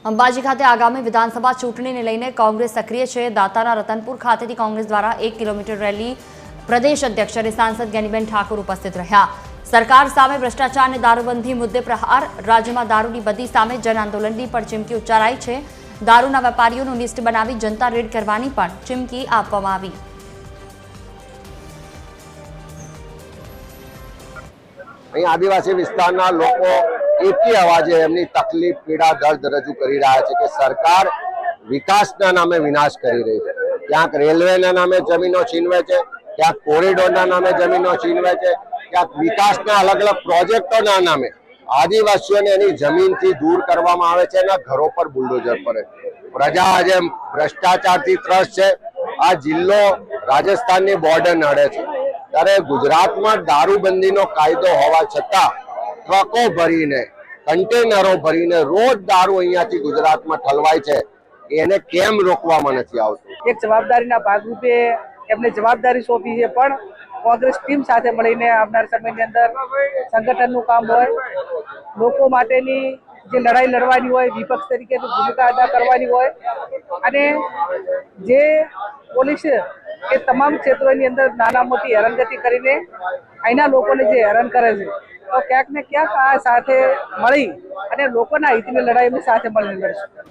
અંબાજી ખાતે આગામી વિધાનસભા ચૂંટણીને લઈને કોંગ્રેસ સક્રિય છે। દાતાના રતનપુર ખાતેથી કોંગ્રેસ દ્વારા 1 કિલોમીટર રેલી પ્રદેશ અધ્યક્ષ અને સાંસદ જ્ઞાનીબેન ઠાકોર ઉપસ્થિત રહ્યા। સરકાર સામે ભ્રષ્ટાચાર અને દારૂબંધી મુદ્દે પ્રહાર। રાજ્યમાં દારૂની બદી સામે જન આંદોલનની પણ ચીમકી ઉચ્ચારાઈ છે। દારૂના વેપારીઓનું લિસ્ટ બનાવી જનતા રેડ કરવાની પણ ચીમકી આપવામાં આવી। आदिवासी विस्तारना लोको एकी अवाजे एमनी तकलीफ पीड़ा दर्द रजू करी रहा है कि सरकार विकासना नामे विनाश करी रही है। क्यांक रेलवेना नामे जमीनो छीनवे छे, क्यांक कोरिडोरना नामे जमीनो छीनवे छे, क्यांक विकासना अलग अलग प्रोजेक्टोना नामे आदिवासीओने एनी जमीनथी दूर करवामां आवे छे, एना घरो पर बुलडोजर पड़े। प्रजा आज भ्रष्टाचारथी त्रस्त छे। आ जिल्लो राजस्थाननी बॉर्डर नड़े छे ત્યારે ગુજરાતમાં દારૂબંધીનો કાયદો હોવા છતાં ટ્રકો ભરીને કન્ટેનરો ભરીને રોજ દારૂ અહીંયાથી ગુજરાતમાં ઠલવાય છે, એને કેમ રોકવામાં નથી આવતું? એક જવાબદારીના ભાગરૂપે એમને જવાબદારી સોંપી છે, પણ કોંગ્રેસ ટીમ સાથે મળીને આવનાર સમયની અંદર સંગઠનનું કામ હોય, લોકો માટેની જે લડાઈ લડવાની હોય, વિપક્ષ તરીકેની ભૂમિકા અદા કરવાની હોય અને જે પોલીસ એ તમામ ક્ષેત્રોની અંદર નાના મોટી હેરાનગતિ કરીને અહીંના લોકોને જે હેરાન કરે છે, તો ક્યાંક ને ક્યાંક આ સાથે મળી અને લોકોના હિતની લડાઈ સાથે મળીને લડશું।